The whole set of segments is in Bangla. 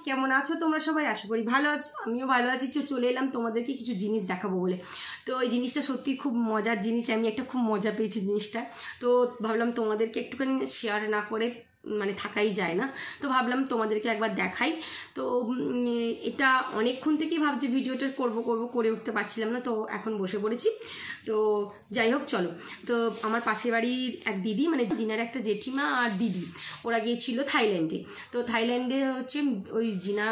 কেমন আছো তোমরা সবাই? আশা করি ভালো আছো, আমিও ভালো আছি। চলে এলাম তোমাদেরকে কিছু জিনিস দেখাবো বলে। তো এই জিনিসটা সত্যি খুব মজার জিনিস, আমি একটা খুব মজা পেয়েছি জিনিসটা। তো ভাবলাম তোমাদেরকে একটুখানি শেয়ার না করে মানে থাকাই যায় না, তো ভাবলাম তোমাদেরকে একবার দেখাই। তো এটা অনেকক্ষণ থেকেই ভাবছি ভিডিওটা করব করে উঠতে পারছিলাম না, তো এখন বসে পড়েছি। তো যাই হোক চলো। তো আমার পাশের বাড়ির এক দিদি, মানে জিনার একটা জেঠিমা আর দিদি, ওরা গিয়েছিল থাইল্যান্ডে। তো থাইল্যান্ডে হচ্ছে ওই জিনা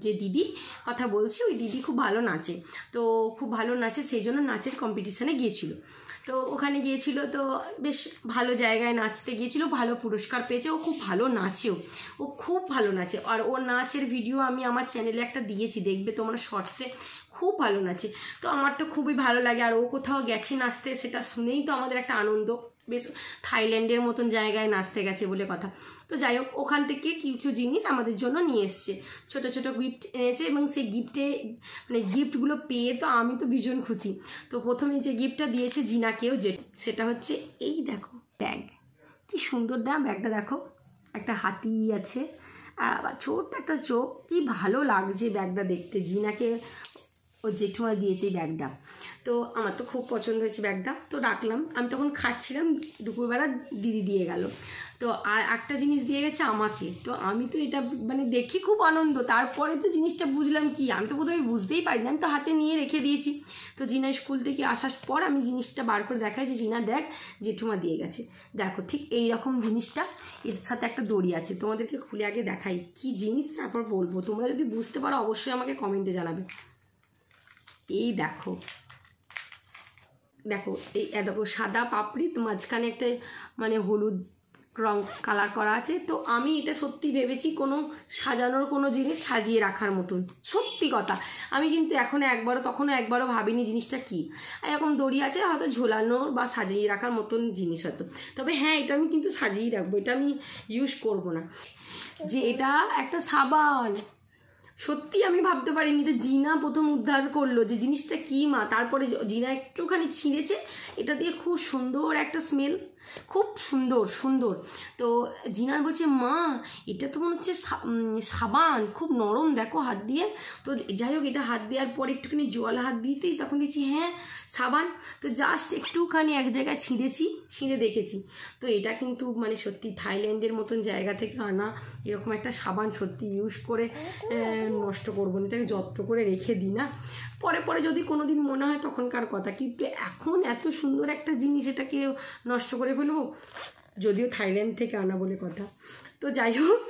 যে দিদি কথা বলছি, ওই দিদি খুব ভালো নাচে। তো খুব ভালো নাচে, সেই জন্য নাচের কম্পিটিশানে গিয়েছিল। তো ওখানে গিয়েছিল, তো বেশ ভালো জায়গায় নাচতে গিয়েছিল, ভালো পুরস্কার পেয়েছে। ও খুব ভালো নাচেও, ও খুব ভালো নাচে। আর ওর নাচের ভিডিও আমি আমার চ্যানেলে একটা দিয়েছি, দেখবে তোমরা শর্টসে। খুব ভালো নাচে, তো আমার তো খুবই ভালো লাগে। আর ও কোথাও গেছে নাচতে, সেটা শুনেই তো আমাদের একটা আনন্দ। বেশ থাইল্যান্ডের মতন জায়গায় নাচতে গেছে বলে কথা। তো যাই হোক, ওখান থেকে কিছু জিনিস আমাদের জন্য নিয়ে এসছে, ছোট ছোট গিফট এনেছে। এবং সেই গিফটে মানে গিফটগুলো পেয়ে তো আমি তো ভীষণ খুশি। তো প্রথমে যে গিফটটা দিয়েছে জিনাকেও, সেটা হচ্ছে এই দেখো ব্যাগ। কি সুন্দর না ব্যাগটা, দেখো একটা হাতি আছে আর আবার ছোট্ট একটা চোখ। কি ভালো লাগছে ব্যাগটা দেখতে। জিনাকে ও জেঠুমা দিয়েছে এই ব্যাগটা, তো আমার তো খুব পছন্দ হয়েছে ব্যাগটা। তো রাখলাম, আমি তখন খাচ্ছিলাম, দুপুরবেলা দিদি দিয়ে গেল। তো আর একটা জিনিস দিয়ে গেছে আমাকে। তো আমি তো এটা মানে দেখে খুব আনন্দ। তারপরে তো জিনিসটা বুঝলাম কি, আমি তো প্রথমে বুঝতেই পারি না, আমি তো হাতে নিয়ে রেখে দিয়েছি। তো জিনা স্কুল থেকে আসার পর আমি জিনিসটা বার করে দেখাই যে জিনা দেখ, জেঠুমা দিয়ে গেছে। দেখো ঠিক এই রকম জিনিসটা, এর সাথে একটা দড়ি আছে। তোমাদেরকে খুলে আগে দেখাই কি জিনিস, তারপর বলবো। তোমরা যদি বুঝতে পারো অবশ্যই আমাকে কমেন্টে জানাবে। এই দেখো, দেখো এই দেখো সাদা পাপড়ি, মাঝখানে একটা মানে হলুদ রং কালার করা আছে। তো আমি এটা সত্যি ভেবেছি কোনো সাজানোর কোনো জিনিস সাজিয়ে রাখার মতন, সত্যি কথা। আমি কিন্তু তখনও একবারও ভাবিনি জিনিসটা কি। এরকম দড়ি আছে, হয়তো ঝোলানোর বা সাজিয়ে রাখার মতন জিনিস হয়তো। তবে হ্যাঁ, এটা আমি কিন্তু সাজিয়ে রাখবো, এটা আমি ইউজ করব না। যে এটা একটা সাবান, সত্যি আমি ভাবতে পারিনি। এটা জিনা প্রথম উদ্ধার করলো যে জিনিসটা কি মা। তারপরে জিনা একটুখানি ছিঁড়েছে, এটা দিয়ে খুব সুন্দর একটা স্মেল, খুব সুন্দর সুন্দর। তো জিনা বলছে মা এটা তো মনে হচ্ছে সাবান, খুব নরম দেখো হাত দিয়ে। তো যাই হোক, এটা হাত দেওয়ার পর একটুখানি জল হাত দিতেই তখন দেখছি হ্যাঁ সাবান। তো জাস্ট একটুখানি এক জায়গায় ছিঁড়ে দেখেছি। তো এটা কিন্তু মানে সত্যি থাইল্যান্ডের মতন জায়গা থেকে আনা এরকম একটা সাবান, সত্যি ইউজ করে নষ্ট করবো না, এটাকে যত্ন করে রেখে দিই না। পরে যদি কোনো দিন মনে হয় তখনকার কথা, কিন্তু এখন এত সুন্দর একটা জিনিস এটাকে নষ্ট করে ফেলবো, যদিও থাইল্যান্ড থেকে আনা বলে কথা। তো যাই হোক,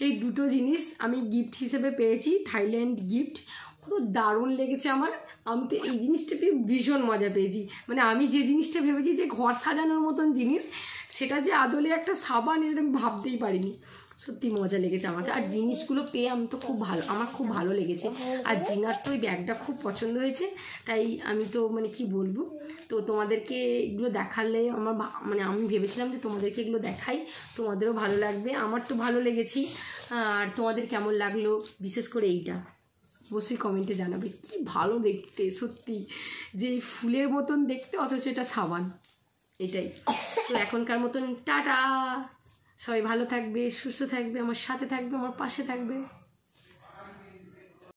এই দুটো জিনিস আমি গিফট হিসেবে পেয়েছি, থাইল্যান্ড গিফট। পুরো দারুণ লেগেছে আমার। আমি তো এই জিনিসটা পেয়ে ভীষণ মজা পেয়েছি। মানে আমি যে জিনিসটা ভেবেছি যে ঘর সাজানোর মতন জিনিস, সেটা যে আদলে একটা সাবান, এটা আমি ভাবতেই পারিনি। সত্যি মজা লেগেছে আমার। আর জিনিসগুলো পেয়ে আমার খুব ভালো লেগেছে। আর জিনার তো ওই ব্যাগটা খুব পছন্দ হয়েছে, তাই আমি তো মানে কি বলবো। তো তোমাদেরকে এগুলো দেখালে আমার মানে আমি ভেবেছিলাম যে তোমাদেরকে এগুলো দেখাই, তোমাদেরও ভালো লাগবে। আমার তো ভালো লেগেছি। আর তোমাদের কেমন লাগলো বিশেষ করে এইটা অবশ্যই কমেন্টে জানাবে। কি ভালো দেখতে সত্যি, যে ফুলের মতন দেখতে, অথচ এটা সাবান। এটাই তো এখনকার মতন টাটা। সবাই ভালো থাকবে, সুস্থ থাকবে, আমার সাথে থাকবে, আমার পাশে থাকবে।